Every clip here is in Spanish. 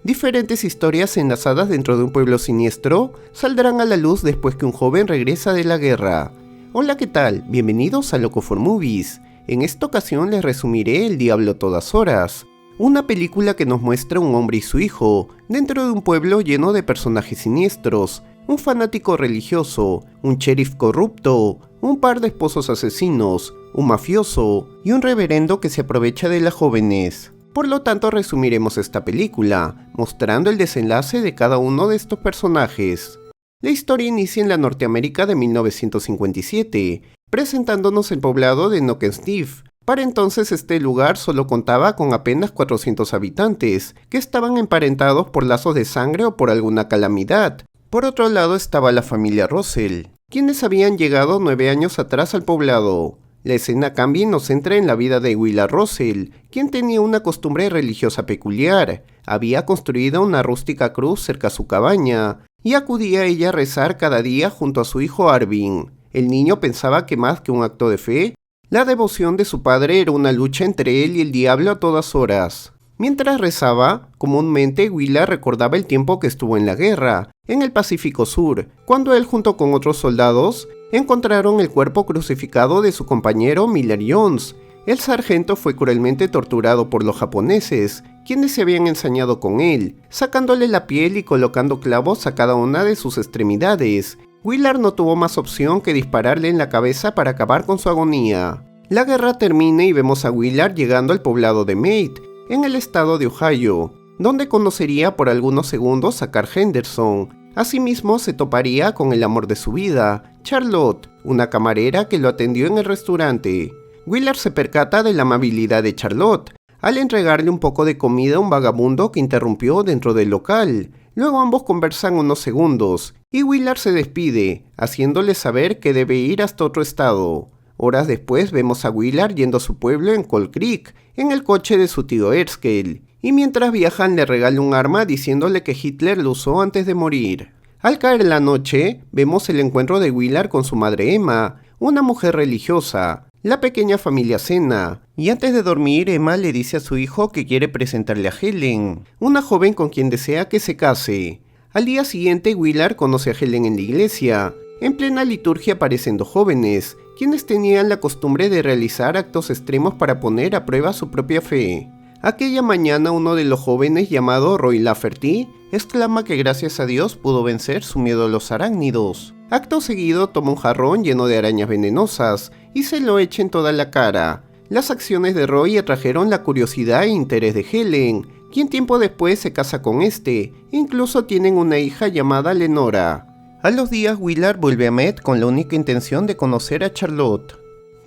Diferentes historias enlazadas dentro de un pueblo siniestro saldrán a la luz después que un joven regresa de la guerra. Hola, ¿qué tal? Bienvenidos a Loco for Movies. En esta ocasión les resumiré El Diablo a todas horas, una película que nos muestra un hombre y su hijo dentro de un pueblo lleno de personajes siniestros, un fanático religioso, un sheriff corrupto, un par de esposos asesinos, un mafioso y un reverendo que se aprovecha de las jóvenes. Por lo tanto, resumiremos esta película, mostrando el desenlace de cada uno de estos personajes. La historia inicia en la Norteamérica de 1957, presentándonos el poblado de Knockensneef. Para entonces este lugar solo contaba con apenas 400 habitantes, que estaban emparentados por lazos de sangre o por alguna calamidad. Por otro lado estaba la familia Russell, quienes habían llegado 9 años atrás al poblado. La escena cambia y nos centra en la vida de Willa Russell, quien tenía una costumbre religiosa peculiar. Había construido una rústica cruz cerca a su cabaña, y acudía a ella a rezar cada día junto a su hijo Arvin. El niño pensaba que más que un acto de fe, la devoción de su padre era una lucha entre él y el diablo a todas horas. Mientras rezaba, comúnmente Willa recordaba el tiempo que estuvo en la guerra, en el Pacífico Sur, cuando él junto con otros soldados encontraron el cuerpo crucificado de su compañero Miller Jones. El sargento fue cruelmente torturado por los japoneses, quienes se habían ensañado con él, sacándole la piel y colocando clavos a cada una de sus extremidades. Willard no tuvo más opción que dispararle en la cabeza para acabar con su agonía. La guerra termina y vemos a Willard llegando al poblado de Mate, en el estado de Ohio, donde conocería por algunos segundos a Carl Henderson. Asimismo se toparía con el amor de su vida, Charlotte, una camarera que lo atendió en el restaurante. Willard se percata de la amabilidad de Charlotte al entregarle un poco de comida a un vagabundo que interrumpió dentro del local. Luego ambos conversan unos segundos y Willard se despide, haciéndole saber que debe ir hasta otro estado. Horas después vemos a Willard yendo a su pueblo en Cold Creek, en el coche de su tío Erskine, y mientras viajan le regala un arma diciéndole que Hitler lo usó antes de morir. Al caer la noche, vemos el encuentro de Willard con su madre Emma, una mujer religiosa. La pequeña familia cena, y antes de dormir Emma le dice a su hijo que quiere presentarle a Helen, una joven con quien desea que se case. Al día siguiente Willard conoce a Helen en la iglesia. En plena liturgia aparecen dos jóvenes, quienes tenían la costumbre de realizar actos extremos para poner a prueba su propia fe. Aquella mañana uno de los jóvenes, llamado Roy Lafferty, exclama que gracias a Dios pudo vencer su miedo a los arácnidos. Acto seguido toma un jarrón lleno de arañas venenosas y se lo echa en toda la cara. Las acciones de Roy atrajeron la curiosidad e interés de Helen, quien tiempo después se casa con este. Incluso tienen una hija llamada Lenora. A los días Willard vuelve a Met con la única intención de conocer a Charlotte.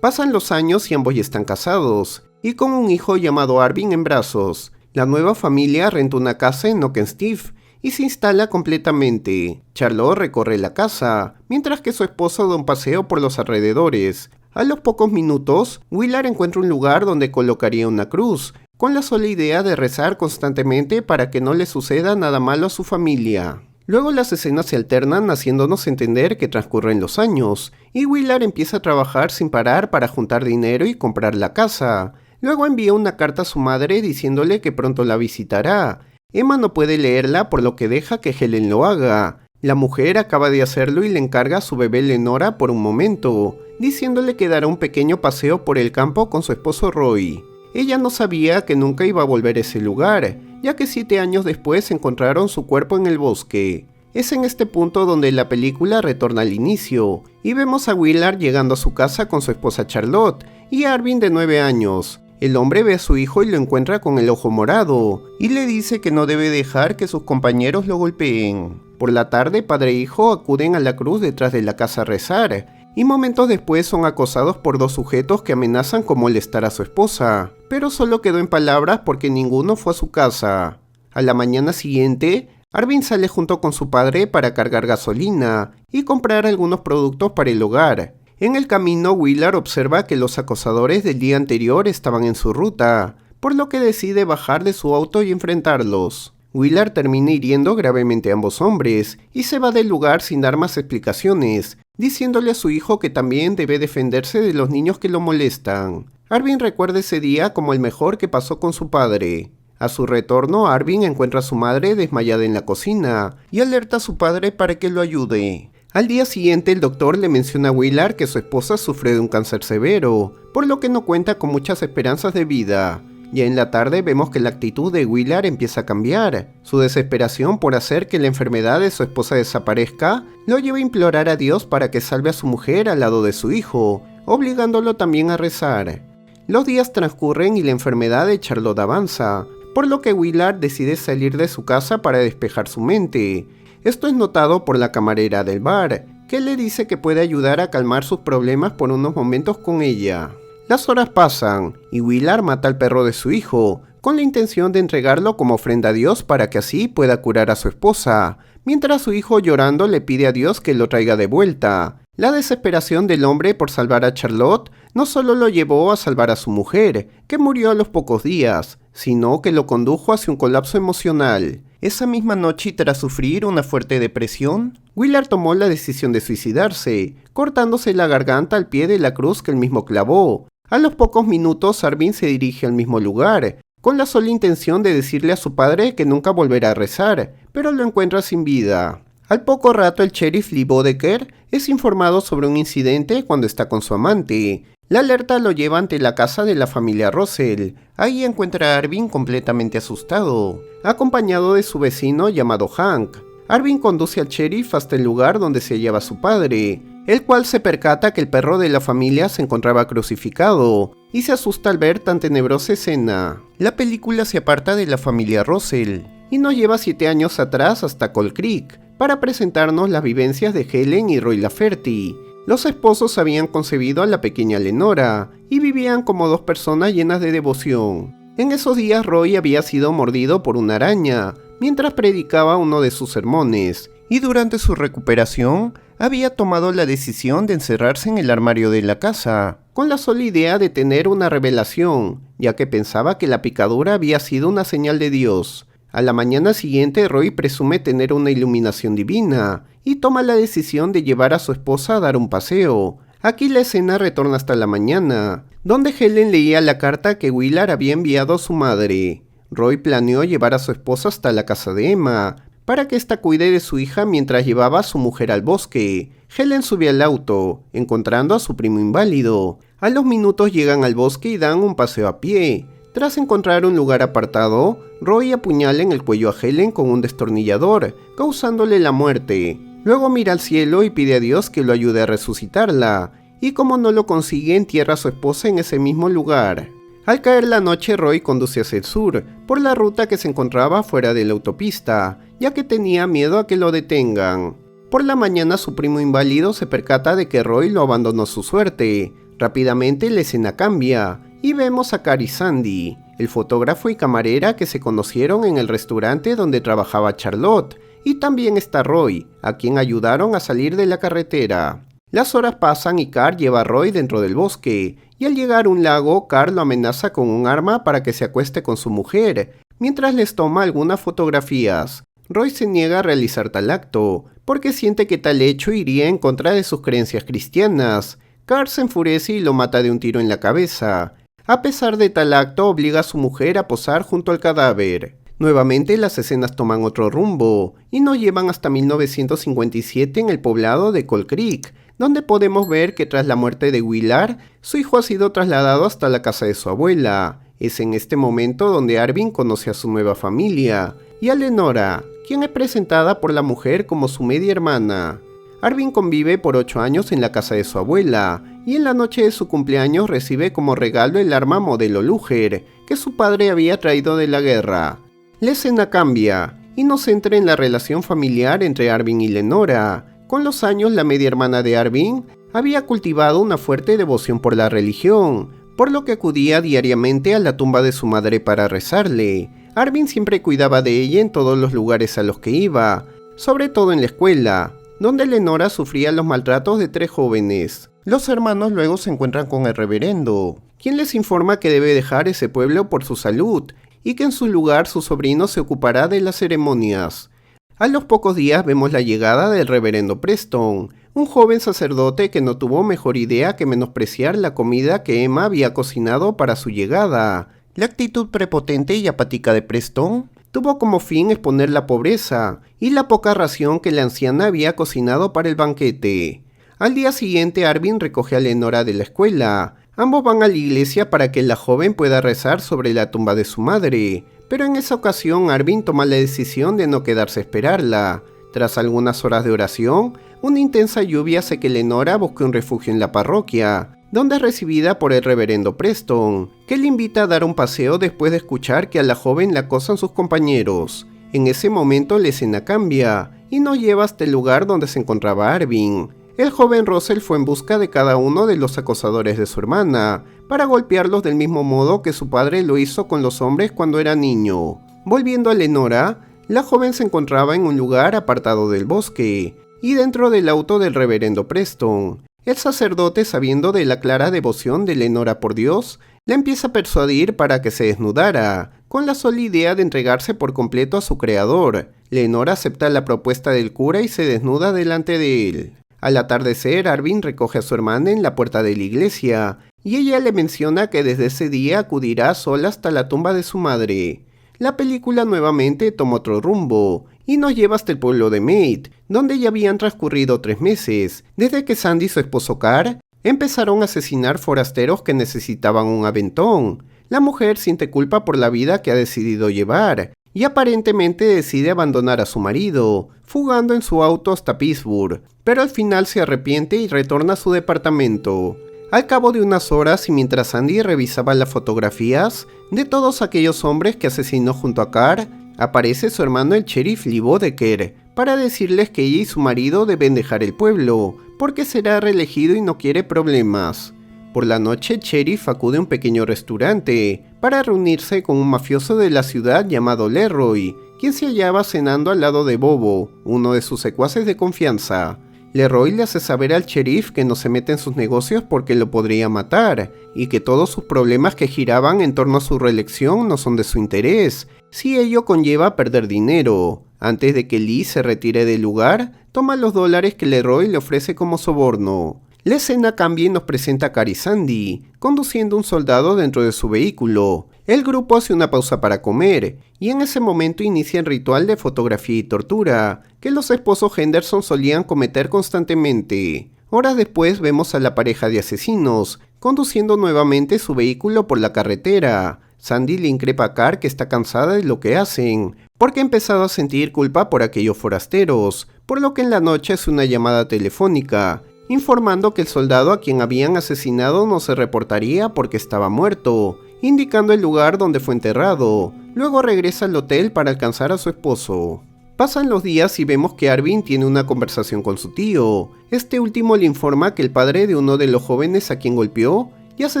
Pasan los años y ambos ya están casados, y con un hijo llamado Arvin en brazos. La nueva familia renta una casa en Knockensneef y se instala completamente. Charlotte recorre la casa, mientras que su esposo da un paseo por los alrededores. A los pocos minutos, Willard encuentra un lugar donde colocaría una cruz, con la sola idea de rezar constantemente para que no le suceda nada malo a su familia. Luego las escenas se alternan haciéndonos entender que transcurren los años, y Willard empieza a trabajar sin parar para juntar dinero y comprar la casa. Luego envía una carta a su madre diciéndole que pronto la visitará. Emma no puede leerla por lo que deja que Helen lo haga. La mujer acaba de hacerlo y le encarga a su bebé Lenora por un momento, diciéndole que dará un pequeño paseo por el campo con su esposo Roy. Ella no sabía que nunca iba a volver a ese lugar, ya que 7 años después encontraron su cuerpo en el bosque. Es en este punto donde la película retorna al inicio, y vemos a Willard llegando a su casa con su esposa Charlotte y a Arvin de 9 años. El hombre ve a su hijo y lo encuentra con el ojo morado, y le dice que no debe dejar que sus compañeros lo golpeen. Por la tarde, padre e hijo acuden a la cruz detrás de la casa a rezar, y momentos después son acosados por dos sujetos que amenazan con molestar a su esposa, pero solo quedó en palabras porque ninguno fue a su casa. A la mañana siguiente, Arvin sale junto con su padre para cargar gasolina y comprar algunos productos para el hogar. En el camino, Willard observa que los acosadores del día anterior estaban en su ruta, por lo que decide bajar de su auto y enfrentarlos. Willard termina hiriendo gravemente a ambos hombres y se va del lugar sin dar más explicaciones, diciéndole a su hijo que también debe defenderse de los niños que lo molestan. Arvin recuerda ese día como el mejor que pasó con su padre. A su retorno, Arvin encuentra a su madre desmayada en la cocina y alerta a su padre para que lo ayude. Al día siguiente, el doctor le menciona a Willard que su esposa sufre de un cáncer severo, por lo que no cuenta con muchas esperanzas de vida. Ya en la tarde vemos que la actitud de Willard empieza a cambiar. Su desesperación por hacer que la enfermedad de su esposa desaparezca lo lleva a implorar a Dios para que salve a su mujer al lado de su hijo, obligándolo también a rezar. Los días transcurren y la enfermedad de Charlotte avanza, por lo que Willard decide salir de su casa para despejar su mente. Esto es notado por la camarera del bar, que le dice que puede ayudar a calmar sus problemas por unos momentos con ella. Las horas pasan y Willard mata al perro de su hijo, con la intención de entregarlo como ofrenda a Dios para que así pueda curar a su esposa, mientras su hijo llorando le pide a Dios que lo traiga de vuelta. La desesperación del hombre por salvar a Charlotte no solo lo llevó a salvar a su mujer, que murió a los pocos días, sino que lo condujo hacia un colapso emocional. Esa misma noche, y tras sufrir una fuerte depresión, Willard tomó la decisión de suicidarse, cortándose la garganta al pie de la cruz que él mismo clavó. A los pocos minutos, Arvin se dirige al mismo lugar, con la sola intención de decirle a su padre que nunca volverá a rezar, pero lo encuentra sin vida. Al poco rato, el sheriff Lee Bodecker es informado sobre un incidente cuando está con su amante. La alerta lo lleva ante la casa de la familia Russell. Ahí encuentra a Arvin completamente asustado, acompañado de su vecino llamado Hank. Arvin conduce al sheriff hasta el lugar donde se hallaba su padre, el cual se percata que el perro de la familia se encontraba crucificado, y se asusta al ver tan tenebrosa escena. La película se aparta de la familia Russell, y nos lleva 7 años atrás hasta Cold Creek, para presentarnos las vivencias de Helen y Roy Lafferty. Los esposos habían concebido a la pequeña Lenora, y vivían como 2 personas llenas de devoción. En esos días Roy había sido mordido por una araña, mientras predicaba uno de sus sermones, y durante su recuperación había tomado la decisión de encerrarse en el armario de la casa, con la sola idea de tener una revelación, ya que pensaba que la picadura había sido una señal de Dios. A la mañana siguiente, Roy presume tener una iluminación divina, y toma la decisión de llevar a su esposa a dar un paseo. Aquí la escena retorna hasta la mañana, donde Helen leía la carta que Willard había enviado a su madre. Roy planeó llevar a su esposa hasta la casa de Emma, para que ésta cuide de su hija mientras llevaba a su mujer al bosque. Helen sube al auto, encontrando a su primo inválido. A los minutos llegan al bosque y dan un paseo a pie. Tras encontrar un lugar apartado, Roy apuñala en el cuello a Helen con un destornillador, causándole la muerte. Luego mira al cielo y pide a Dios que lo ayude a resucitarla, y como no lo consigue, entierra a su esposa en ese mismo lugar. Al caer la noche, Roy conduce hacia el sur, por la ruta que se encontraba fuera de la autopista, ya que tenía miedo a que lo detengan. Por la mañana, su primo inválido se percata de que Roy lo abandonó a su suerte. Rápidamente la escena cambia, y vemos a Carrie Sandy, el fotógrafo y camarera que se conocieron en el restaurante donde trabajaba Charlotte, y también está Roy, a quien ayudaron a salir de la carretera. Las horas pasan y Carr lleva a Roy dentro del bosque, y al llegar a un lago, Carr lo amenaza con un arma para que se acueste con su mujer, mientras les toma algunas fotografías. Roy se niega a realizar tal acto, porque siente que tal hecho iría en contra de sus creencias cristianas. Carr se enfurece y lo mata de un tiro en la cabeza. A pesar de tal acto, obliga a su mujer a posar junto al cadáver. Nuevamente las escenas toman otro rumbo, y nos llevan hasta 1957 en el poblado de Cold Creek, donde podemos ver que tras la muerte de Willard, su hijo ha sido trasladado hasta la casa de su abuela. Es en este momento donde Arvin conoce a su nueva familia, y a Lenora, quien es presentada por la mujer como su media hermana. Arvin convive por 8 años en la casa de su abuela, y en la noche de su cumpleaños recibe como regalo el arma modelo Luger, que su padre había traído de la guerra. La escena cambia, y nos centra en la relación familiar entre Arvin y Lenora. Con los años, la media hermana de Arvin había cultivado una fuerte devoción por la religión, por lo que acudía diariamente a la tumba de su madre para rezarle. Arvin siempre cuidaba de ella en todos los lugares a los que iba, sobre todo en la escuela, donde Lenora sufría los maltratos de 3 jóvenes. Los hermanos luego se encuentran con el reverendo, quien les informa que debe dejar ese pueblo por su salud, y que en su lugar su sobrino se ocupará de las ceremonias. A los pocos días vemos la llegada del reverendo Preston, un joven sacerdote que no tuvo mejor idea que menospreciar la comida que Emma había cocinado para su llegada. La actitud prepotente y apática de Preston tuvo como fin exponer la pobreza y la poca ración que la anciana había cocinado para el banquete. Al día siguiente, Arvin recoge a Lenora de la escuela. Ambos van a la iglesia para que la joven pueda rezar sobre la tumba de su madre, pero en esa ocasión Arvin toma la decisión de no quedarse a esperarla. Tras algunas horas de oración, una intensa lluvia hace que Lenora busque un refugio en la parroquia, donde es recibida por el reverendo Preston, que le invita a dar un paseo después de escuchar que a la joven la acosan sus compañeros. En ese momento la escena cambia, y nos lleva hasta el lugar donde se encontraba Arvin. El joven Russell fue en busca de cada uno de los acosadores de su hermana, para golpearlos del mismo modo que su padre lo hizo con los hombres cuando era niño. Volviendo a Lenora, la joven se encontraba en un lugar apartado del bosque, y dentro del auto del reverendo Preston. El sacerdote, sabiendo de la clara devoción de Lenora por Dios, la empieza a persuadir para que se desnudara, con la sola idea de entregarse por completo a su creador. Lenora acepta la propuesta del cura y se desnuda delante de él. Al atardecer, Arvin recoge a su hermana en la puerta de la iglesia, y ella le menciona que desde ese día acudirá sola hasta la tumba de su madre. La película nuevamente toma otro rumbo, y nos lleva hasta el pueblo de Maid, donde ya habían transcurrido 3 meses, desde que Sandy y su esposo Carr empezaron a asesinar forasteros que necesitaban un aventón. La mujer siente culpa por la vida que ha decidido llevar, y aparentemente decide abandonar a su marido, fugando en su auto hasta Pittsburgh, pero al final se arrepiente y retorna a su departamento. Al cabo de unas horas y mientras Sandy revisaba las fotografías de todos aquellos hombres que asesinó junto a Carr, aparece su hermano el sheriff Lee Bodeker para decirles que ella y su marido deben dejar el pueblo, porque será reelegido y no quiere problemas. Por la noche, el sheriff acude a un pequeño restaurante para reunirse con un mafioso de la ciudad llamado Leroy, quien se hallaba cenando al lado de Bobo, uno de sus secuaces de confianza. Leroy le hace saber al sheriff que no se mete en sus negocios porque lo podría matar, y que todos sus problemas que giraban en torno a su reelección no son de su interés, si ello conlleva perder dinero. Antes de que Lee se retire del lugar, toma los dólares que Leroy le ofrece como soborno. La escena cambia y nos presenta a Carr y Sandy, conduciendo un soldado dentro de su vehículo. El grupo hace una pausa para comer, y en ese momento inicia el ritual de fotografía y tortura, que los esposos Henderson solían cometer constantemente. Horas después vemos a la pareja de asesinos, conduciendo nuevamente su vehículo por la carretera. Sandy le increpa a Carr que está cansada de lo que hacen, porque ha empezado a sentir culpa por aquellos forasteros, por lo que en la noche hace una llamada telefónica, informando que el soldado a quien habían asesinado no se reportaría porque estaba muerto, indicando el lugar donde fue enterrado. Luego regresa al hotel para alcanzar a su esposo. Pasan los días y vemos que Arvin tiene una conversación con su tío. Este último le informa que el padre de uno de los jóvenes a quien golpeó ya se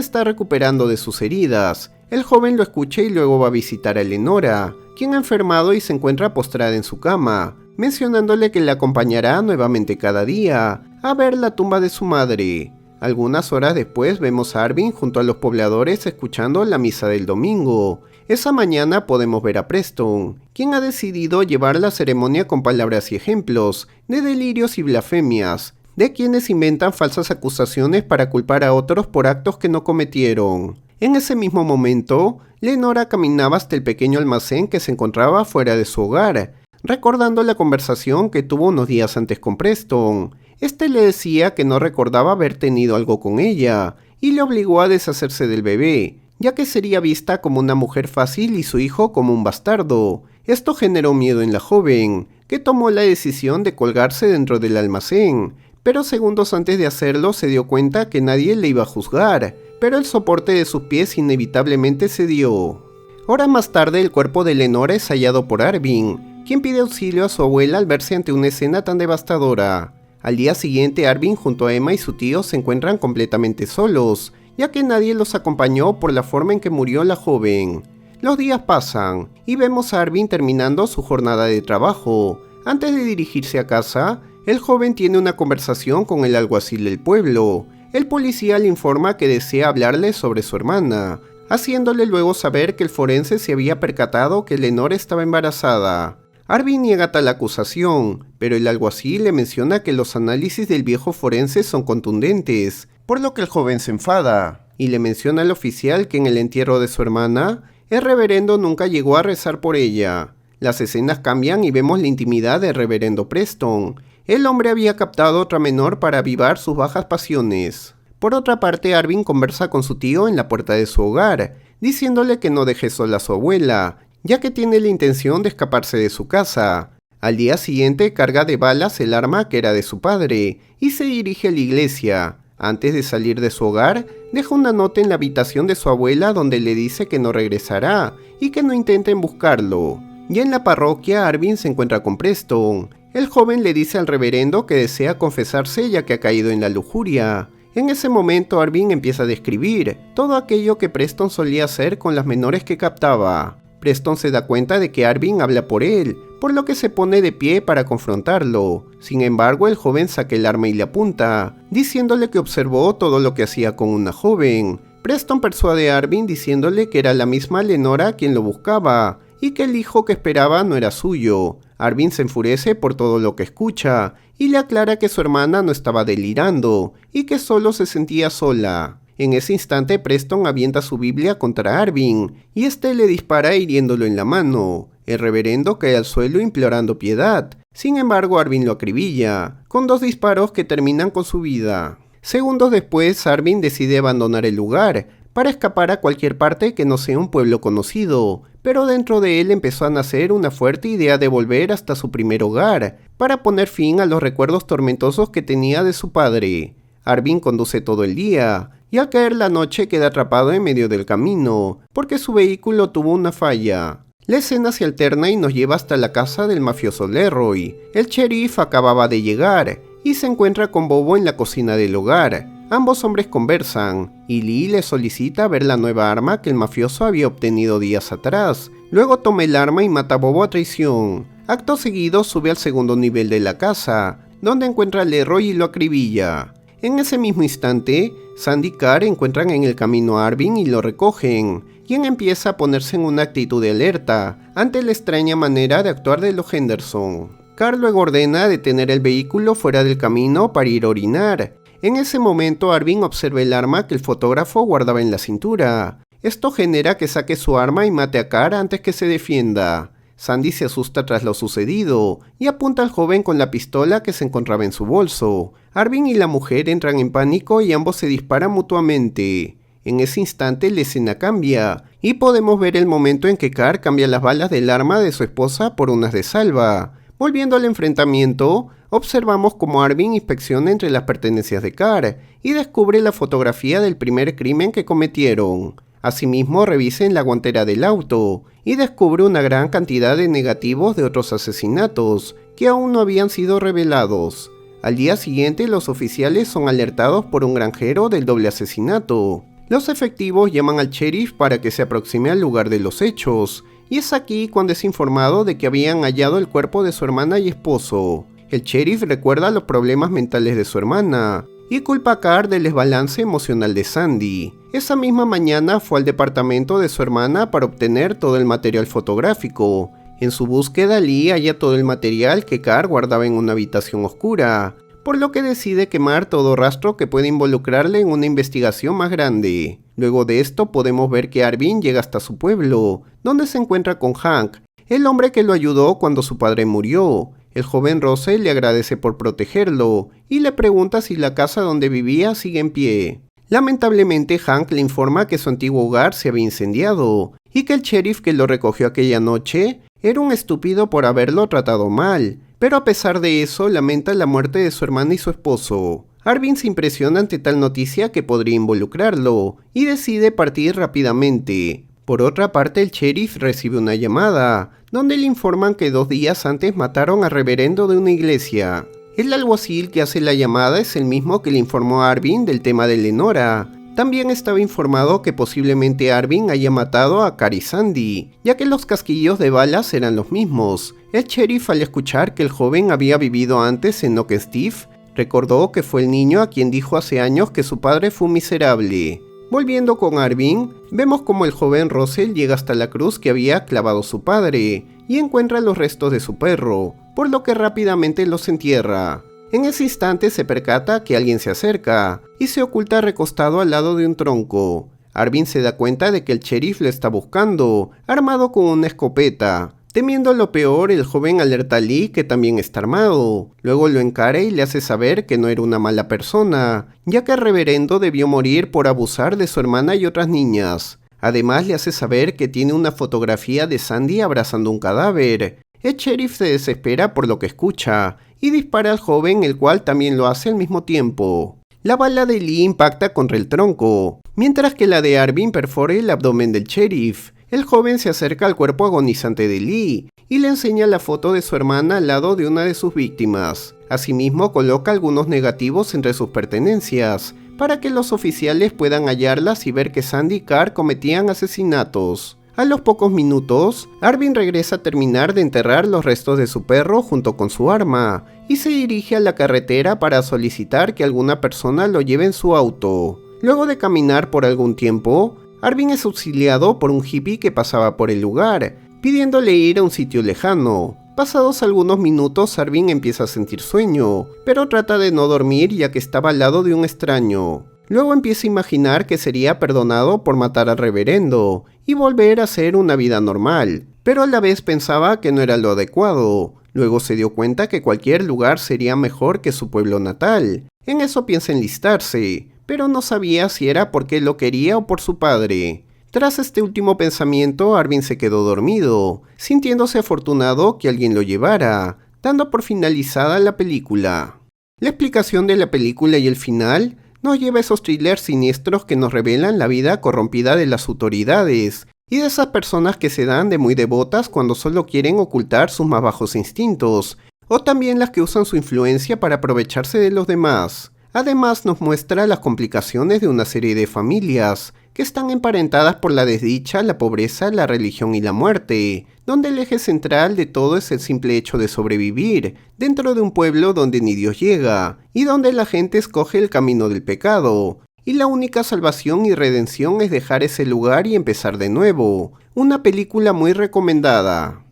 está recuperando de sus heridas. El joven lo escucha y luego va a visitar a Lenora, quien ha enfermado y se encuentra postrada en su cama, mencionándole que le acompañará nuevamente cada día a ver la tumba de su madre. Algunas horas después vemos a Arvin junto a los pobladores escuchando la misa del domingo. Esa mañana podemos ver a Preston, quien ha decidido llevar la ceremonia con palabras y ejemplos de delirios y blasfemias, de quienes inventan falsas acusaciones para culpar a otros por actos que no cometieron. En ese mismo momento, Lenora caminaba hasta el pequeño almacén que se encontraba fuera de su hogar, recordando la conversación que tuvo unos días antes con Preston. Este le decía que no recordaba haber tenido algo con ella, y le obligó a deshacerse del bebé, ya que sería vista como una mujer fácil y su hijo como un bastardo. Esto generó miedo en la joven, que tomó la decisión de colgarse dentro del almacén, pero segundos antes de hacerlo se dio cuenta que nadie le iba a juzgar, pero el soporte de sus pies inevitablemente cedió. Horas más tarde el cuerpo de Lenora es hallado por Arvin, quien pide auxilio a su abuela al verse ante una escena tan devastadora. Al día siguiente, Arvin junto a Emma y su tío se encuentran completamente solos, ya que nadie los acompañó por la forma en que murió la joven. Los días pasan, y vemos a Arvin terminando su jornada de trabajo. Antes de dirigirse a casa, el joven tiene una conversación con el alguacil del pueblo. El policía le informa que desea hablarle sobre su hermana, haciéndole luego saber que el forense se había percatado que Lenora estaba embarazada. Arvin niega tal acusación, pero el alguacil le menciona que los análisis del viejo forense son contundentes, por lo que el joven se enfada y le menciona al oficial que en el entierro de su hermana, el reverendo nunca llegó a rezar por ella. Las escenas cambian y vemos la intimidad del reverendo Preston. El hombre había captado a otra menor para avivar sus bajas pasiones. Por otra parte, Arvin conversa con su tío en la puerta de su hogar, diciéndole que no deje sola a su abuela, ya que tiene la intención de escaparse de su casa. Al día siguiente carga de balas el arma que era de su padre y se dirige a la iglesia. Antes de salir de su hogar, deja una nota en la habitación de su abuela donde le dice que no regresará y que no intenten buscarlo. Ya en la parroquia, Arvin se encuentra con Preston. El joven le dice al reverendo que desea confesarse ya que ha caído en la lujuria. En ese momento, Arvin empieza a describir todo aquello que Preston solía hacer con las menores que captaba. Preston se da cuenta de que Arvin habla por él, por lo que se pone de pie para confrontarlo. Sin embargo, el joven saca el arma y le apunta, diciéndole que observó todo lo que hacía con una joven. Preston persuade a Arvin diciéndole que era la misma Lenora quien lo buscaba, y que el hijo que esperaba no era suyo. Arvin se enfurece por todo lo que escucha, y le aclara que su hermana no estaba delirando, y que solo se sentía sola. En ese instante Preston avienta su Biblia contra Arvin, y este le dispara hiriéndolo en la mano. El reverendo cae al suelo implorando piedad. Sin embargo, Arvin lo acribilla, con 2 disparos que terminan con su vida. Segundos después, Arvin decide abandonar el lugar, para escapar a cualquier parte que no sea un pueblo conocido, pero dentro de él empezó a nacer una fuerte idea de volver hasta su primer hogar, para poner fin a los recuerdos tormentosos que tenía de su padre. Arvin conduce todo el día, y al caer la noche queda atrapado en medio del camino, porque su vehículo tuvo una falla. La escena se alterna y nos lleva hasta la casa del mafioso Leroy. El sheriff acababa de llegar, y se encuentra con Bobo en la cocina del hogar. Ambos hombres conversan, y Lee le solicita ver la nueva arma que el mafioso había obtenido días atrás. Luego toma el arma y mata a Bobo a traición. Acto seguido sube al segundo nivel de la casa, donde encuentra a Leroy y lo acribilla. En ese mismo instante, Sandy y Carr encuentran en el camino a Arvin y lo recogen, quien empieza a ponerse en una actitud de alerta ante la extraña manera de actuar de los Henderson. Carr luego ordena detener el vehículo fuera del camino para ir a orinar. En ese momento, Arvin observa el arma que el fotógrafo guardaba en la cintura. Esto genera que saque su arma y mate a Carr antes que se defienda. Sandy se asusta tras lo sucedido y apunta al joven con la pistola que se encontraba en su bolso. Arvin y la mujer entran en pánico y ambos se disparan mutuamente. En ese instante la escena cambia y podemos ver el momento en que Carr cambia las balas del arma de su esposa por unas de salva. Volviendo al enfrentamiento, observamos cómo Arvin inspecciona entre las pertenencias de Carr y descubre la fotografía del primer crimen que cometieron. Asimismo, revisa en la guantera del auto y descubre una gran cantidad de negativos de otros asesinatos que aún no habían sido revelados. Al día siguiente, los oficiales son alertados por un granjero del doble asesinato. Los efectivos llaman al sheriff para que se aproxime al lugar de los hechos, y es aquí cuando es informado de que habían hallado el cuerpo de su hermana y esposo. El sheriff recuerda los problemas mentales de su hermana y culpa a Carr del desbalance emocional de Sandy. Esa misma mañana fue al departamento de su hermana para obtener todo el material fotográfico. En su búsqueda, Lee halla todo el material que Carr guardaba en una habitación oscura, por lo que decide quemar todo rastro que pueda involucrarle en una investigación más grande. Luego de esto podemos ver que Arvin llega hasta su pueblo, donde se encuentra con Hank, el hombre que lo ayudó cuando su padre murió. El joven Russell le agradece por protegerlo y le pregunta si la casa donde vivía sigue en pie. Lamentablemente, Hank le informa que su antiguo hogar se había incendiado y que el sheriff que lo recogió aquella noche era un estúpido por haberlo tratado mal, pero a pesar de eso lamenta la muerte de su hermana y su esposo. Arvin se impresiona ante tal noticia que podría involucrarlo y decide partir rápidamente. Por otra parte, el sheriff recibe una llamada, donde le informan que 2 días antes mataron al reverendo de una iglesia. El alguacil que hace la llamada es el mismo que le informó a Arvin del tema de Lenora. También estaba informado que posiblemente Arvin haya matado a Carr y Sandy, ya que los casquillos de balas eran los mismos. El sheriff, al escuchar que el joven había vivido antes en Oak Steve, recordó que fue el niño a quien dijo hace años que su padre fue un miserable. Volviendo con Arvin, vemos como el joven Russell llega hasta la cruz que había clavado su padre y encuentra los restos de su perro, por lo que rápidamente los entierra. En ese instante se percata que alguien se acerca y se oculta recostado al lado de un tronco. Arvin se da cuenta de que el sheriff lo está buscando, armado con una escopeta. Temiendo lo peor, el joven alerta a Lee que también está armado. Luego lo encara y le hace saber que no era una mala persona, ya que el reverendo debió morir por abusar de su hermana y otras niñas. Además le hace saber que tiene una fotografía de Sandy abrazando un cadáver. El sheriff se desespera por lo que escucha y dispara al joven, el cual también lo hace al mismo tiempo. La bala de Lee impacta contra el tronco, mientras que la de Arvin perfora el abdomen del sheriff. El joven se acerca al cuerpo agonizante de Lee y le enseña la foto de su hermana al lado de una de sus víctimas. Asimismo coloca algunos negativos entre sus pertenencias, para que los oficiales puedan hallarlas y ver que Sandy y Carr cometían asesinatos. A los pocos minutos, Arvin regresa a terminar de enterrar los restos de su perro junto con su arma, y se dirige a la carretera para solicitar que alguna persona lo lleve en su auto. Luego de caminar por algún tiempo, Arvin es auxiliado por un hippie que pasaba por el lugar, pidiéndole ir a un sitio lejano. Pasados algunos minutos, Arvin empieza a sentir sueño, pero trata de no dormir ya que estaba al lado de un extraño. Luego empieza a imaginar que sería perdonado por matar al reverendo y volver a hacer una vida normal, pero a la vez pensaba que no era lo adecuado. Luego se dio cuenta que cualquier lugar sería mejor que su pueblo natal. En eso piensa enlistarse, pero no sabía si era porque lo quería o por su padre. Tras este último pensamiento, Arvin se quedó dormido, sintiéndose afortunado que alguien lo llevara, dando por finalizada la película. La explicación de la película y el final nos lleva a esos thrillers siniestros que nos revelan la vida corrompida de las autoridades y de esas personas que se dan de muy devotas cuando solo quieren ocultar sus más bajos instintos, o también las que usan su influencia para aprovecharse de los demás. Además nos muestra las complicaciones de una serie de familias que están emparentadas por la desdicha, la pobreza, la religión y la muerte, donde el eje central de todo es el simple hecho de sobrevivir dentro de un pueblo donde ni Dios llega y donde la gente escoge el camino del pecado, y la única salvación y redención es dejar ese lugar y empezar de nuevo. Una película muy recomendada.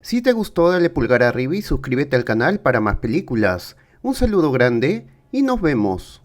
Si te gustó, dale pulgar arriba y suscríbete al canal para más películas. Un saludo grande y nos vemos.